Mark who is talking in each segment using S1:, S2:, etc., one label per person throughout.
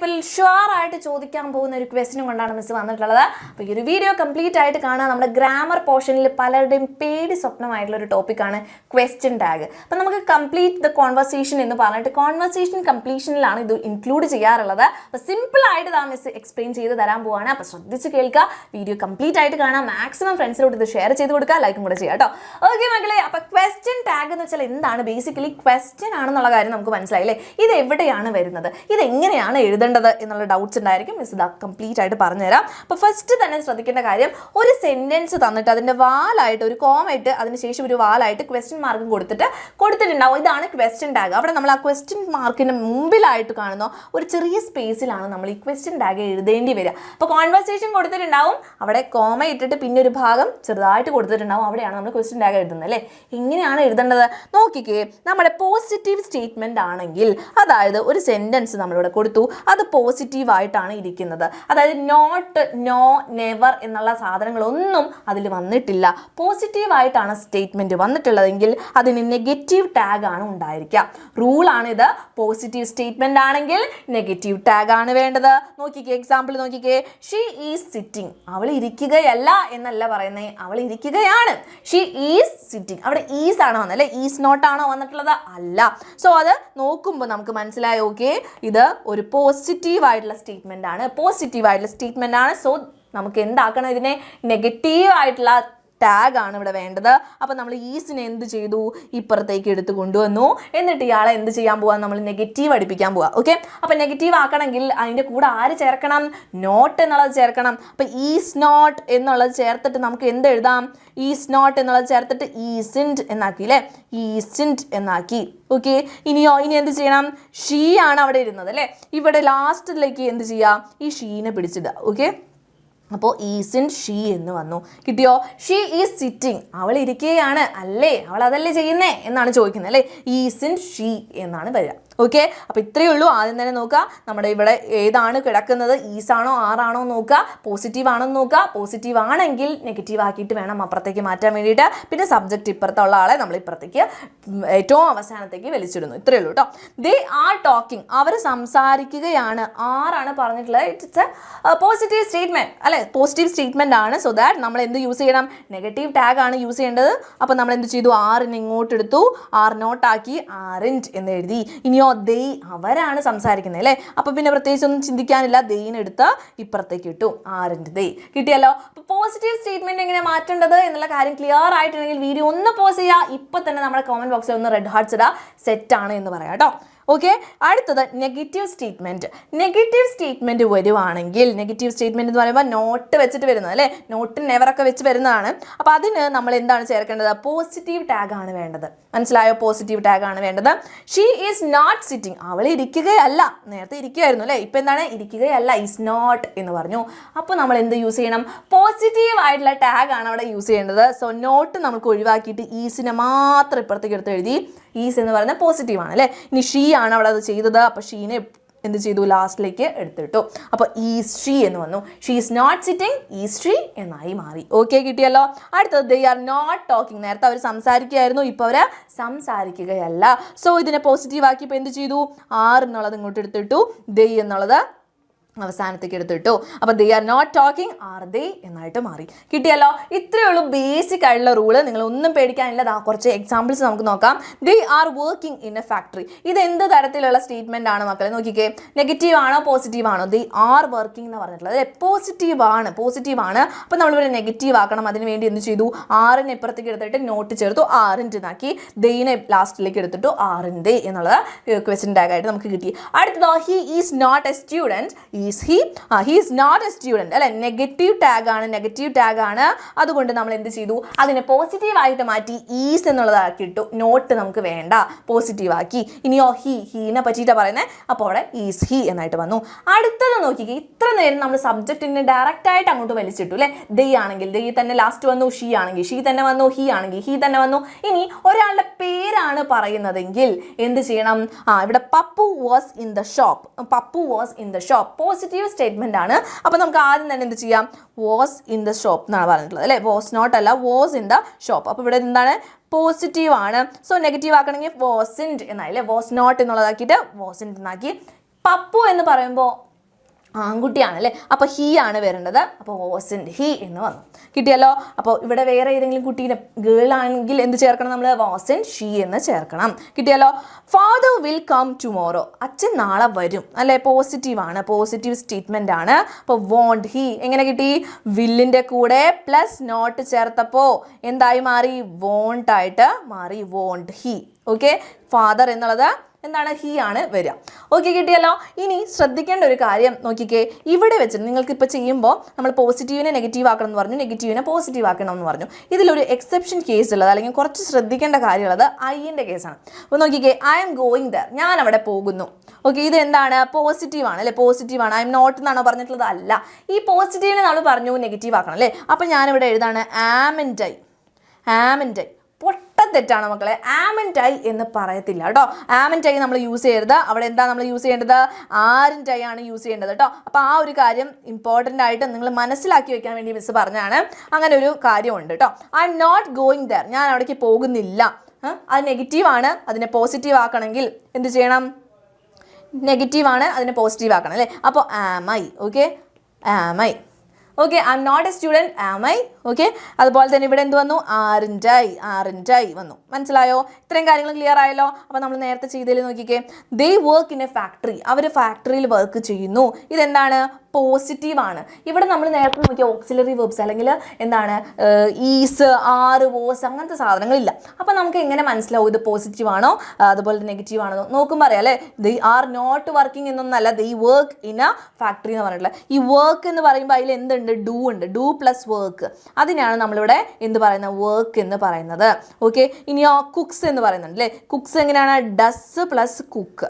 S1: ടൈപ്പിൽ ഷുവറായിട്ട് ചോദിക്കാൻ പോകുന്ന ഒരു ക്വസ്റ്റ്യനും കൊണ്ടാണ് മിസ് വന്നിട്ടുള്ളത്. അപ്പോൾ ഈ ഒരു വീഡിയോ കംപ്ലീറ്റ് ആയിട്ട് കാണാൻ നമ്മുടെ ഗ്രാമർ പോർഷനിൽ പലരുടെയും പേടി സ്വപ്നമായിട്ടുള്ള ഒരു ടോപ്പിക്കാണ് ക്വസ്റ്റ്യൻ ടാഗ്. അപ്പോൾ നമുക്ക് കംപ്ലീറ്റ് ദ കോൺവെർസേഷൻ എന്ന് പറഞ്ഞിട്ട് കോൺവെർസേഷൻ കംപ്ലീഷനിലാണ് ഇത് ഇൻക്ലൂഡ് ചെയ്യാറുള്ളത്. അപ്പോൾ സിമ്പിളായിട്ട് ഇതാ മിസ് എക്സ്പ്ലെയിൻ ചെയ്ത് തരാൻ പോവാണ്. അപ്പോൾ ശ്രദ്ധിച്ച് കേൾക്കുക, വീഡിയോ കംപ്ലീറ്റ് ആയിട്ട് കാണാം, മാക്സിമം ഫ്രണ്ട്സിലോട്ട് ഇത് ഷെയർ ചെയ്ത് കൊടുക്കുക, ലൈക്കും കൂടെ ചെയ്യാം കേട്ടോ. ഓക്കെ മക്കളെ, അപ്പോൾ ക്വസ്റ്റ്യൻ ടാഗ് എന്ന് വെച്ചാൽ എന്താണ്? ബേസിക്കലി ക്വസ്റ്റ്യൻ ആണെന്നുള്ള കാര്യം നമുക്ക് മനസ്സിലായില്ലേ. ഇത് എവിടെയാണ് വരുന്നത്, ഇതെങ്ങനെയാണ് എഴുതേണ്ടത് എന്നുള്ള ഡൗട്ട്സ് ഉണ്ടായിരിക്കും. മിസ് ഇതാ കംപ്ലീറ്റ് ആയിട്ട് പറഞ്ഞുതരാം. അപ്പോൾ ഫസ്റ്റ് തന്നെ ശ്രദ്ധിക്കേണ്ട കാര്യം, ഒരു സെൻറ്റൻസ് തന്നിട്ട് അതിൻ്റെ വാലായിട്ട് ഒരു കോമയിട്ട് അതിനുശേഷം ഒരു വാലായിട്ട് ക്വസ്റ്റ്യൻ മാർക്കും കൊടുത്തിട്ടുണ്ടാവും. ഇതാണ് ക്വസ്റ്റ്യൻ ടാഗ്. അവിടെ നമ്മൾ ആ ക്വസ്റ്റ്യൻ മാർക്കിന് മുമ്പിലായിട്ട് കാണുന്ന ഒരു ചെറിയ സ്പേസിലാണ് നമ്മൾ ഈ ക്വസ്റ്റ്യൻ ടാഗ് എഴുതേണ്ടി വരിക. അപ്പോൾ കോൺവെർസേഷൻ കൊടുത്തിട്ടുണ്ടാവും, അവിടെ കോമ ഇട്ടിട്ട് പിന്നെ ഒരു ഭാഗം ചെറുതായിട്ട് കൊടുത്തിട്ടുണ്ടാവും, അവിടെയാണ് നമ്മൾ ക്വസ്റ്റ്യൻ ടാഗ് എഴുതുന്നത് അല്ലേ. എങ്ങനെയാണ് എഴുതേണ്ടത് നോക്കിക്കേ. നമ്മുടെ പോസിറ്റീവ് സ്റ്റേറ്റ്മെൻറ്റ് ആണെങ്കിൽ, അതായത് ഒരു സെൻറ്റൻസ് നമ്മളിവിടെ കൊടുത്തു, അത് പോസിറ്റീവായിട്ടാണ് ഇരിക്കുന്നത്, അതായത് നോട്ട്, നോ, നെവർ എന്നുള്ള സാധനങ്ങളൊന്നും അതിൽ വന്നിട്ടില്ല, പോസിറ്റീവായിട്ടാണ് സ്റ്റേറ്റ്മെൻറ്റ് വന്നിട്ടുള്ളതെങ്കിൽ അതിന് നെഗറ്റീവ് ടാഗ് ആണ് ഉണ്ടായിരിക്കുക. റൂളാണിത്. പോസിറ്റീവ് സ്റ്റേറ്റ്മെൻറ്റ് ആണെങ്കിൽ നെഗറ്റീവ് ടാഗ് ആണ് വേണ്ടത്. നോക്കിക്കേ, എക്സാമ്പിൾ നോക്കിക്കേ. ഷീ ഈസ് സിറ്റിംഗ്, അവൾ ഇരിക്കുകയല്ല എന്നല്ല പറയുന്നത്, അവൾ ഇരിക്കുകയാണ്. ഷീ ഈസ് സിറ്റിംഗ്, അവിടെ ഈസ് ആണോ വന്നത് അല്ലേ, ഈസ് നോട്ട് ആണോ വന്നിട്ടുള്ളത്? അല്ല. സോ അത് നോക്കുമ്പോൾ നമുക്ക് മനസ്സിലായി, ഓക്കെ ഇത് ഒരു പോസിറ്റീവ് ആയിട്ടുള്ള സ്റ്റേറ്റ്മെന്റ് ആണ്. സോ നമുക്ക് എന്താക്കണം, ഇതിനെ നെഗറ്റീവ് ആയിട്ടുള്ള ടാഗ് ആണ് ഇവിടെ വേണ്ടത്. അപ്പോൾ നമ്മൾ ഈസിനെ എന്ത് ചെയ്തു, ഇപ്പുറത്തേക്ക് എടുത്ത് കൊണ്ടുവന്നു. എന്നിട്ട് ഇയാളെ എന്ത് ചെയ്യാൻ പോവാ, നമ്മൾ നെഗറ്റീവ് അടുപ്പിക്കാൻ പോവാ. ഓക്കെ, അപ്പോൾ നെഗറ്റീവ് ആക്കണമെങ്കിൽ അതിൻ്റെ കൂടെ ആര് ചേർക്കണം, നോട്ട് എന്നുള്ളത് ചേർക്കണം. അപ്പോൾ ഈസ് നോട്ട് എന്നുള്ളത് ചേർത്തിട്ട് നമുക്ക് എന്ത് എഴുതാം, ഈസ് നോട്ട് എന്നുള്ളത് ചേർത്തിട്ട് ഈസിൻറ്റ് എന്നാക്കി അല്ലേ, ഈസിൻറ്റ് എന്നാക്കി. ഓക്കെ, ഇനി എന്ത് ചെയ്യണം, ഷീ ആണ് അവിടെ ഇരുന്നത് അല്ലേ, ഇവിടെ ലാസ്റ്റിലേക്ക് എന്ത് ചെയ്യുക, ഈ ഷീനെ പിടിച്ചിടുക. ഓക്കെ, അപ്പോൾ ഈസിൻ ഷീ എന്ന് വന്നു. കിട്ടിയോ? ഷീ ഈസ് സിറ്റിംഗ്, അവൾ ഇരിക്കുകയാണ് അല്ലേ, അവൾ അതല്ലേ ചെയ്യുന്നേ എന്നാണ് ചോദിക്കുന്നത് അല്ലേ. ഈസിൻ ഷീ എന്നാണ് വരിക. ഓക്കെ, അപ്പോൾ ഇത്രയേ ഉള്ളൂ. ആദ്യം തന്നെ നോക്കുക, നമ്മുടെ ഇവിടെ ഏതാണ് കിടക്കുന്നത്, ഈസാണോ ആറാണോ നോക്കുക, പോസിറ്റീവ് ആണോ നോക്കുക. പോസിറ്റീവ് ആണെങ്കിൽ നെഗറ്റീവ് ആക്കിയിട്ട് വേണം അപ്പുറത്തേക്ക് മാറ്റാൻ വേണ്ടിയിട്ട്. പിന്നെ സബ്ജക്റ്റ് ഇപ്പുറത്തുള്ള ആളെ നമ്മൾ ഇപ്പുറത്തേക്ക് ഏറ്റവും അവസാനത്തേക്ക് വലിച്ചിടുന്നു. ഇത്രയേ ഉള്ളൂ കേട്ടോ. ദേ ആർ ടോക്കിംഗ്, അവർ സംസാരിക്കുകയാണ്. ആറാണ് പറഞ്ഞിട്ടുള്ളത്. ഇറ്റ്സ് എ പോസിറ്റീവ് സ്റ്റേറ്റ്മെൻറ്റ് അല്ലേ, പോസിറ്റീവ് സ്റ്റേറ്റ്മെൻ്റ് ആണ്. സോ ദാറ്റ് നമ്മൾ എന്ത് യൂസ് ചെയ്യണം, നെഗറ്റീവ് ടാഗ് ആണ് യൂസ് ചെയ്യേണ്ടത്. അപ്പോൾ നമ്മൾ എന്ത് ചെയ്തു, ആറിന് ഇങ്ങോട്ട് എടുത്തു, ആർ നോട്ടാക്കി ആറിൻറ്റ് എന്ന് എഴുതി. ഇനിയോ ദേ, അവരാണ് സംസാരിക്കുന്നത് അല്ലേ, അപ്പോൾ പിന്നെ പ്രത്യേകിച്ച് ഒന്നും ചിന്തിക്കാനില്ല, ദെയിന് എടുത്ത് ഇപ്പുറത്തേക്ക് ഇട്ടു, ആറിൻ്റെ ദേ. കിട്ടിയല്ലോ. അപ്പോൾ പോസിറ്റീവ് സ്റ്റേറ്റ്മെൻറ്റ് എങ്ങനെ മാറ്റേണ്ടത് എന്നുള്ള കാര്യം ക്ലിയർ ആയിട്ടുണ്ടെങ്കിൽ വീഡിയോ ഒന്ന് പോസ് ചെയ്യുക. ഇപ്പോൾ തന്നെ നമ്മുടെ കമൻറ്റ് ബോക്സിൽ ഒന്ന് റെഡ് ഹാർട്ട്സ് ഇടുക, സെറ്റാണ് എന്ന് പറയാം കേട്ടോ. ഓക്കെ, അടുത്തത് നെഗറ്റീവ് സ്റ്റേറ്റ്മെൻറ്റ്. നെഗറ്റീവ് സ്റ്റേറ്റ്മെൻറ്റ് വരുവാണെങ്കിൽ, നെഗറ്റീവ് സ്റ്റേറ്റ്മെൻറ്റ് എന്ന് പറയുമ്പോൾ നോട്ട് വെച്ചിട്ട് വരുന്നത് അല്ലേ, നോട്ട് നെവറൊക്കെ വെച്ച് വരുന്നതാണ്. അപ്പോൾ അതിന് നമ്മൾ എന്താണ് ചേർക്കേണ്ടത്, പോസിറ്റീവ് ടാഗ് ആണ് വേണ്ടത്. മനസ്സിലായോ? പോസിറ്റീവ് ടാഗ് ആണ് വേണ്ടത്. ഷീ ഈസ് നോട്ട് സിറ്റിംഗ്, അവൾ ഇരിക്കുകയല്ല, നേരത്തെ ഇരിക്കുകയായിരുന്നു അല്ലേ, ഇപ്പം എന്താണ്, ഇരിക്കുകയല്ല, ഈസ് നോട്ട് എന്ന് പറഞ്ഞു. അപ്പോൾ നമ്മൾ എന്ത് യൂസ് ചെയ്യണം, പോസിറ്റീവ് ആയിട്ടുള്ള ടാഗ് ആണ് അവിടെ യൂസ് ചെയ്യേണ്ടത്. സോ നോട്ട് നമുക്ക് ഒഴിവാക്കിയിട്ട് ഈസിനെ മാത്രം ഇപ്പുറത്തേക്ക് എടുത്ത് എഴുതി. ഈസ് എന്ന് പറയുന്നത് പോസിറ്റീവ് ആണ് അല്ലേ. ഇനി ഷീ ആണ് അവിടെ അത് ചെയ്തത്, അപ്പോൾ ഷീനെ എന്ത് ചെയ്തു, ലാസ്റ്റിലേക്ക് എടുത്തിട്ടു. അപ്പോൾ ഈസ് ഷീ എന്ന് വന്നു. She is not sitting, is she എന്നായി മാറി. ഓക്കെ, കിട്ടിയല്ലോ. അടുത്തത് ദേ ആർ നോട്ട് ടോക്കിംഗ്. നേരത്തെ അവർ സംസാരിക്കുകയായിരുന്നു, ഇപ്പോൾ അവർ സംസാരിക്കുകയല്ല. സോ ഇതിനെ പോസിറ്റീവ് ആക്കിയപ്പോൾ എന്ത് ചെയ്തു, ആർ എന്നുള്ളത് ഇങ്ങോട്ട് എടുത്തിട്ടു, ദേ എന്നുള്ളത് അവസാനത്തേക്ക് എടുത്തിട്ടു. അപ്പോൾ they are not talking, are they എന്നായിട്ട് മാറി. കിട്ടിയല്ലോ. ഇത്രയേ ഉള്ളൂ ബേസിക് ആയിട്ടുള്ള റൂള്. നിങ്ങൾ ഒന്നും പേടിക്കാനില്ല. കുറച്ച് എക്സാമ്പിൾസ് നമുക്ക് നോക്കാം. They are working in a factory. ഇത് എന്ത് തരത്തിലുള്ള സ്റ്റേറ്റ്മെൻ്റ് ആണ് മക്കളെ നോക്കിക്കേ, നെഗറ്റീവ് ആണോ പോസിറ്റീവ് ആണോ? ദേ ആർ വർക്കിംഗ് എന്ന് പറഞ്ഞിട്ടുള്ളത് അല്ലേ, പോസിറ്റീവ് ആണ്. അപ്പോൾ നമ്മളിവിടെ നെഗറ്റീവ് ആക്കണം. അതിന് വേണ്ടി എന്ത് ചെയ്തു, ആറിനെ ഇപ്പുറത്തേക്ക് എടുത്തിട്ട് നോട്ട് ചേർത്തു, ആറിൻ്റെ ആക്കി, ദെയിനെ ലാസ്റ്റിലേക്ക് എടുത്തിട്ടു, ആറിൻ്റെ എന്നുള്ളത് ക്വസ്റ്റ്യൻ ടാഗ് ആയിട്ട് നമുക്ക് കിട്ടി. അടുത്തതോ, he is not a student. he is not a student അല്ലെ, നെഗറ്റീവ് ടാഗ് ആണ്. അതുകൊണ്ട് നമ്മൾ എന്ത് ചെയ്തു, അതിനെ പോസിറ്റീവ് ആയിട്ട് മാറ്റി ഈസ് എന്നുള്ളതാക്കി ഇട്ടു. നോട്ട് നമുക്ക് വേണ്ട, പോസിറ്റീവ് ആക്കി. ഇനിയോ ഹീനെ പറ്റിയിട്ടാണ് പറയുന്നത്, അപ്പോൾ അവിടെ ഈസ് ഹി എന്നായിട്ട് വന്നു. അടുത്തത് നോക്കിക്കേ, ഇത്ര നേരം നമ്മൾ സബ്ജക്റ്റിനെ ഡയറക്റ്റ് ആയിട്ട് അങ്ങോട്ട് വലിച്ചിട്ടു അല്ലേ. ദേ ആണെങ്കിൽ ദേ തന്നെ ലാസ്റ്റ് വന്നു, ഷീ ആണെങ്കിൽ ഷീ തന്നെ വന്നു, ഹി ആണെങ്കിൽ ഹി തന്നെ വന്നു. ഇനി ഒരാളുടെ പേരാണ് പറയുന്നതെങ്കിൽ എന്ത് ചെയ്യണം, ഇവിടെ Pappu was in the shop, positive statement ആണ്. അപ്പോൾ നമുക്ക് ആദ്യം തന്നെ എന്ത് ചെയ്യാം, വാസ് ഇൻ ദ ഷോപ്പ് എന്നാണ് പറഞ്ഞിട്ടുള്ളത് അല്ലേ, വാസ് നോട്ട് അല്ല, വാസ് ഇൻ ദ ഷോപ്പ്. അപ്പോൾ ഇവിടെ എന്താണ്, പോസിറ്റീവ് ആണ്. സോ നെഗറ്റീവ് ആക്കണമെങ്കിൽ വാസിൻറ്റ് എന്നായില്ലേ, വാസ് നോട്ട് എന്നുള്ളതാക്കിയിട്ട് വാസിൻറ്റ് എന്നാക്കി. പപ്പു എന്ന് പറയുമ്പോൾ ആൺകുട്ടിയാണ് അല്ലേ, അപ്പോൾ ഹീ ആണ് വരേണ്ടത്. അപ്പോൾ വാസൻറ്റ് ഹീ എന്ന് വന്നു. കിട്ടിയല്ലോ. അപ്പോൾ ഇവിടെ വേറെ ഏതെങ്കിലും കുട്ടീനെ ഗേൾ ആണെങ്കിൽ എന്ത് ചേർക്കണം നമ്മൾ? വാസൻറ്റ് ഷീ എന്ന് ചേർക്കണം. കിട്ടിയല്ലോ. ഫാദർ വിൽ കം ടുമോറോ, അച്ഛൻ നാളെ വരും അല്ലേ, പോസിറ്റീവാണ്, പോസിറ്റീവ് സ്റ്റേറ്റ്മെൻ്റ് ആണ്. അപ്പോൾ വോണ്ട് ഹീ എങ്ങനെ കിട്ടി? വില്ലിൻ്റെ കൂടെ പ്ലസ് നോട്ട് ചേർത്തപ്പോൾ എന്തായി മാറി? വോണ്ട് ആയിട്ട് മാറി, വോണ്ട് ഹീ. ഓക്കെ, ഫാദർ എന്നുള്ളത് എന്താണ്? ഹീ ആണ് വരിക. ഓക്കെ, കിട്ടിയല്ലോ. ഇനി ശ്രദ്ധിക്കേണ്ട ഒരു കാര്യം നോക്കിക്കേ, ഇവിടെ വെച്ചിട്ട് നിങ്ങൾക്ക് ഇപ്പോൾ ചെയ്യുമ്പോൾ നമ്മൾ പോസിറ്റീവിനെ നെഗറ്റീവ് ആക്കണം എന്ന് പറഞ്ഞു, നെഗറ്റീവിനെ പോസിറ്റീവ് ആക്കണം എന്ന് പറഞ്ഞു. ഇതിലൊരു എക്സെപ്ഷൻ കേസ് ഉള്ളത് അല്ലെങ്കിൽ കുറച്ച് ശ്രദ്ധിക്കേണ്ട കാര്യമുള്ളത് ഐൻ്റെ കേസാണ്. അപ്പോൾ നോക്കിക്കേ, ഐ എം ഗോയിങ് ദർ, ഞാൻ അവിടെ പോകുന്നു. ഓക്കെ, ഇത് എന്താണ്? പോസിറ്റീവ് ആണ് അല്ലേ, പോസിറ്റീവ് ആണ്. ഐ എം നോട്ട് എന്നാണോ പറഞ്ഞിട്ടുള്ളത്? അല്ല. ഈ പോസിറ്റീവിനെ നമ്മൾ പറഞ്ഞു നെഗറ്റീവ് ആക്കണം അല്ലേ, അപ്പോൾ ഞാനിവിടെ എഴുതാണ് amn't I. Amn't I തെറ്റാണ് മക്കളെ, ആം ആൻഡ് ഐ എന്ന് പറയത്തില്ല കേട്ടോ. ആം ആൻഡ് ഐ നമ്മൾ യൂസ് ചെയ്യരുത്. അവിടെ എന്താ നമ്മൾ യൂസ് ചെയ്യേണ്ടത്? ആർ ആൻഡ് ഐ ആണ് യൂസ് ചെയ്യേണ്ടത് കേട്ടോ. അപ്പോൾ ആ ഒരു കാര്യം ഇമ്പോർട്ടൻ്റ് ആയിട്ട് നിങ്ങൾ മനസ്സിലാക്കി വെക്കാൻ വേണ്ടി മിസ് പറഞ്ഞാണ്. അങ്ങനെ ഒരു കാര്യമുണ്ട് കേട്ടോ. I am not going there, ഞാൻ അവിടേക്ക് പോകുന്നില്ല. അത് നെഗറ്റീവാണ്, അതിനെ പോസിറ്റീവ് ആക്കണമെങ്കിൽ എന്ത് ചെയ്യണം? നെഗറ്റീവാണ്, അതിനെ പോസിറ്റീവ് ആക്കണം അല്ലേ. അപ്പോൾ am I. Okay, am I. Okay, I am not a student, am I. Okay, അതുപോലെ തന്നെ ഇവിടെ എന്ത് വന്നു? ആറിൻ്റ് ഐ വന്നു. മനസ്സിലായോ? ഇത്രയും കാര്യങ്ങൾ ക്ലിയർ ആയല്ലോ. അപ്പോൾ നമ്മൾ നേരത്തെ ചെയ്തതിൽ നോക്കിക്കേ, they work in a factory, അവർ ഫാക്ടറിയിൽ വർക്ക് ചെയ്യുന്നു. ഇതെന്താണ്? പോസിറ്റീവാണ്. ഇവിടെ നമ്മൾ നേരത്തെ നോക്കിയ ഓക്സിലറി വെർബ്സ് അല്ലെങ്കിൽ എന്താണ് ഈസ്, ആറ്, വോസ് അങ്ങനത്തെ സാധനങ്ങളില്ല. അപ്പോൾ നമുക്ക് എങ്ങനെ മനസ്സിലാവും ഇത് പോസിറ്റീവ് ആണോ അതുപോലെ നെഗറ്റീവ് ആണോ? നോക്കുമ്പോൾ അറിയാം അല്ലേ, ദേ ആർ നോട്ട് വർക്കിംഗ് എന്നൊന്നല്ല, they work in a factory എന്ന് പറഞ്ഞിട്ടുള്ളത്. ഈ വർക്ക് എന്ന് പറയുമ്പോൾ അതിൽ എന്തുണ്ട്? ഡൂ ഉണ്ട്. ഡൂ പ്ലസ് വർക്ക്, അതിനാണ് നമ്മളിവിടെ എന്ത് പറയുന്നത്? വർക്ക് എന്ന് പറയുന്നത്. ഓക്കെ, ഇനിയോ കുക്സ് എന്ന് പറയുന്നുണ്ട് അല്ലേ. കുക്സ് എങ്ങനെയാണ്? Does plus cook.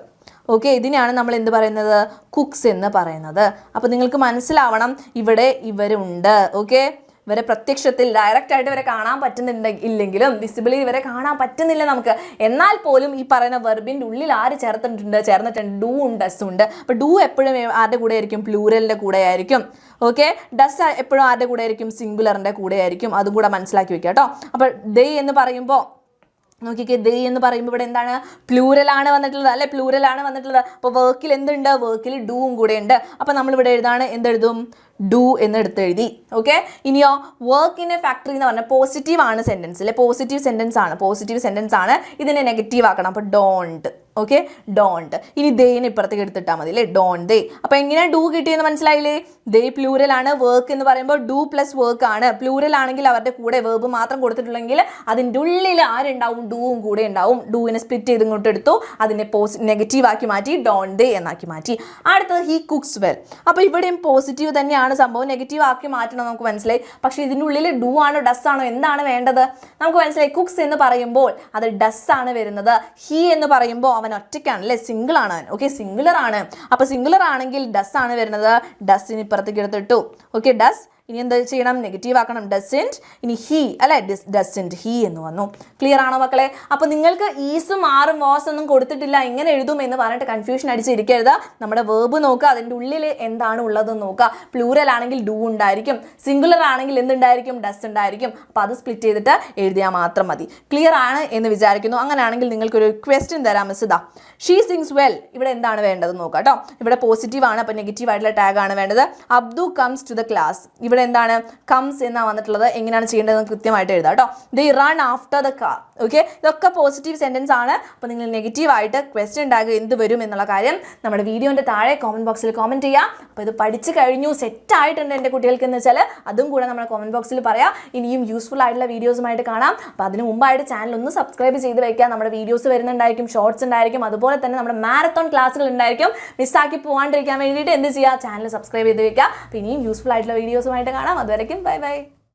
S1: ഓക്കെ, ഇതിനെയാണ് നമ്മൾ എന്ത് പറയുന്നത്? കുക്സ് എന്ന് പറയുന്നത്. അപ്പോൾ നിങ്ങൾക്ക് മനസ്സിലാവണം, ഇവിടെ ഇവരുണ്ട്. ഓക്കെ, ഇവരെ പ്രത്യക്ഷത്തിൽ ഡയറക്റ്റ് ആയിട്ട് ഇവരെ കാണാൻ പറ്റുന്നില്ലെങ്കിലും വിസിബിളി ഇവരെ കാണാൻ പറ്റുന്നില്ല നമുക്ക്. എന്നാൽ പോലും ഈ പറയുന്ന വെർബിൻ്റെ ഉള്ളിൽ ആര് ചേർന്നിട്ടുണ്ട്? ഡൂ ഉണ്ട്, ഡസ് ഉണ്ട്. അപ്പോൾ ഡൂ എപ്പോഴും ആരുടെ കൂടെ ആയിരിക്കും? പ്ലൂറലിൻ്റെ കൂടെ ആയിരിക്കും. ഓക്കെ, ഡസ് എപ്പോഴും ആരുടെ കൂടെ ആയിരിക്കും? സിംഗുലറിൻ്റെ കൂടെ ആയിരിക്കും. അതും കൂടെ മനസ്സിലാക്കി വെക്കുക കേട്ടോ. അപ്പോൾ ദേ എന്ന് പറയുമ്പോൾ നോക്കിക്കേ, ദേ എന്ന് പറയുമ്പോൾ ഇവിടെ എന്താണ്? പ്ലൂരലാണ് വന്നിട്ടുള്ളത് അല്ലെ, പ്ലൂരലാണ് വന്നിട്ടുള്ളത്. അപ്പോൾ വർക്കിൽ എന്തുണ്ട്? വർക്കിൽ ഡൂവും കൂടെ ഉണ്ട്. അപ്പോൾ നമ്മളിവിടെ എഴുതാണ്, എന്തെഴുതും? ഡു എന്ന് എടുത്തെഴുതി. ഓക്കെ, ഇനിയോ വർക്ക് ഇൻ എ ഫാക്ടറി എന്ന് പറഞ്ഞാൽ പോസിറ്റീവ് ആണ് സെൻറ്റൻസ് അല്ലെ, പോസിറ്റീവ് സെൻറ്റൻസ് ആണ്. ഇതിനെ നെഗറ്റീവ് ആക്കണം. അപ്പോൾ ഡോണ്ട്. Okay, don't. ഇനി ദേനെ ഇപ്പുറത്തേക്ക് എടുത്തിട്ടാൽ മതി അല്ലേ, ഡോണ്ട് ദേ. അപ്പോൾ എങ്ങനെയാണ് ഡൂ കിട്ടിയെന്ന് മനസ്സിലായില്ലേ? ദേ പ്ലൂരലാണ്, വർക്ക് എന്ന് പറയുമ്പോൾ ഡൂ പ്ലസ് വർക്ക് ആണ്. പ്ലൂരൽ ആണെങ്കിൽ അവരുടെ കൂടെ വേർബ് മാത്രം കൊടുത്തിട്ടുണ്ടെങ്കിൽ അതിൻ്റെ ഉള്ളിൽ ആരുണ്ടാവും? ഡൂവും കൂടെ ഉണ്ടാവും. ഡൂവിനെ സ്പ്ലിറ്റ് ചെയ്ത് ഇങ്ങോട്ട് എടുത്തു, അതിനെ നെഗറ്റീവ് ആക്കി മാറ്റി, ഡോണ്ട് ദേ എന്നാക്കി മാറ്റി. അടുത്തത് ഹീ കുക്സ് വെൽ. അപ്പോൾ ഇവിടെയും പോസിറ്റീവ് തന്നെയാണ് സംഭവം, നെഗറ്റീവ് ആക്കി മാറ്റണം നമുക്ക് മനസ്സിലായി. പക്ഷേ ഇതിൻ്റെ ഉള്ളിൽ ഡൂ ആണോ ഡസ് ആണോ എന്താണ് വേണ്ടത്? നമുക്ക് മനസ്സിലായി. കുക്സ് എന്ന് പറയുമ്പോൾ അത് ഡസ് ആണ് വരുന്നത്. ഹീ എന്ന് പറയുമ്പോൾ അവൻ ഒറ്റയ്ക്കാണ് അല്ലേ, സിംഗിൾ ആണ് അവൻ. ഓക്കെ, സിംഗുലർ ആണ്. അപ്പോൾ സിംഗുലർ ആണെങ്കിൽ ഡസ് ആണ് വരുന്നത്. ഡസ്സിന് ഇപ്പുറത്തേക്ക് എടുത്തിട്ടു. Okay, does. ഇനി എന്താ ചെയ്യണം? നെഗറ്റീവ് ആക്കണം. ഡസൻറ്റ്. ഇനി ഹീ അല്ലെ, ഡസൻറ്റ് ഹീ എന്ന് വന്നു. ക്ലിയർ ആണോ മക്കളെ? അപ്പോൾ നിങ്ങൾക്ക് ഈസും ആറും വാസ് ഒന്നും കൊടുത്തിട്ടില്ല, എങ്ങനെ എഴുതും എന്ന് പറഞ്ഞിട്ട് കൺഫ്യൂഷൻ അടിച്ചിരിക്കരുത്. നമ്മുടെ വേർബ് നോക്കുക, അതിൻ്റെ ഉള്ളിൽ എന്താണ് ഉള്ളതെന്ന് നോക്കുക. പ്ലൂറൽ ആണെങ്കിൽ ഡൂ ഉണ്ടായിരിക്കും, സിംഗുലർ ആണെങ്കിൽ എന്തുണ്ടായിരിക്കും? ഡസ് ഉണ്ടായിരിക്കും. അപ്പോൾ അത് സ്പ്ലിറ്റ് ചെയ്തിട്ട് എഴുതിയാൽ മാത്രം മതി. ക്ലിയർ ആണ് എന്ന് വിചാരിക്കുന്നു. അങ്ങനെയാണെങ്കിൽ നിങ്ങൾക്കൊരു ക്വസ്റ്റ്യൻ തരാം മിസ്. ഇതാ, ഷീ സിങ്സ് വെൽ. ഇവിടെ എന്താണ് വേണ്ടത് നോക്കാം കേട്ടോ. ഇവിടെ പോസിറ്റീവ് ആണ്, അപ്പോൾ നെഗറ്റീവ് ആയിട്ടുള്ള ടാഗ് ആണ് വേണ്ടത്. Abdu comes to the class. ഇവിടെ എന്താണ്? കംസ് എന്നാണ് വന്നിട്ടുള്ളത്. എങ്ങനെയാണ് ചെയ്യേണ്ടതെന്ന് കൃത്യമായിട്ട് എഴുതാം കേട്ടോ. They run after the car. Okay, ഇതൊക്കെ പോസിറ്റീവ് സെൻറ്റൻസ് ആണ്. അപ്പോൾ നിങ്ങൾ നെഗറ്റീവ് ആയിട്ട് ക്വസ്റ്റ്യൻ ടാഗ് എന്ത് വരും എന്നുള്ള കാര്യം നമ്മുടെ വീഡിയോൻ്റെ താഴെ കോമൻറ്റ് ബോക്സിൽ കോമൻറ്റ് ചെയ്യാം. അപ്പോൾ ഇത് പഠിച്ചു കഴിഞ്ഞു, സെറ്റ് ആയിട്ടുണ്ട് എൻ്റെ കുട്ടികൾക്ക് എന്ന് വെച്ചാൽ അതും കൂടെ നമ്മുടെ കോമൻറ്റ് ബോക്സിൽ പറയാം. ഇനിയും യൂസ്ഫുൾ ആയിട്ടുള്ള വീഡിയോസുമായിട്ട് കാണാം. അപ്പോൾ അതിന് മുമ്പായിട്ട് ചാനൽ ഒന്ന് സബ്സ്ക്രൈബ് ചെയ്ത് വയ്ക്കുക. നമ്മുടെ വീഡിയോസ് വരുന്നുണ്ടായിരിക്കും, ഷോർട്സ് ഉണ്ടായിരിക്കും, അതുപോലെ തന്നെ നമ്മുടെ മാരത്തോൺ ക്ലാസ്സുകൾ ഉണ്ടായിരിക്കും. മിസ്സാക്കി പോകാണ്ടിരിക്കാൻ വേണ്ടിയിട്ട് എന്ത് ചെയ്യുക? ചാനൽ സബ്സ്ക്രൈബ് ചെയ്ത് വയ്ക്കുക. അപ്പോൾ ഇനിയും യൂസ്ഫുൾ ആയിട്ടുള്ള വീഡിയോസുമായിട്ട് കാണാം. അതുവരെയ്ക്കും ബൈ ബൈ.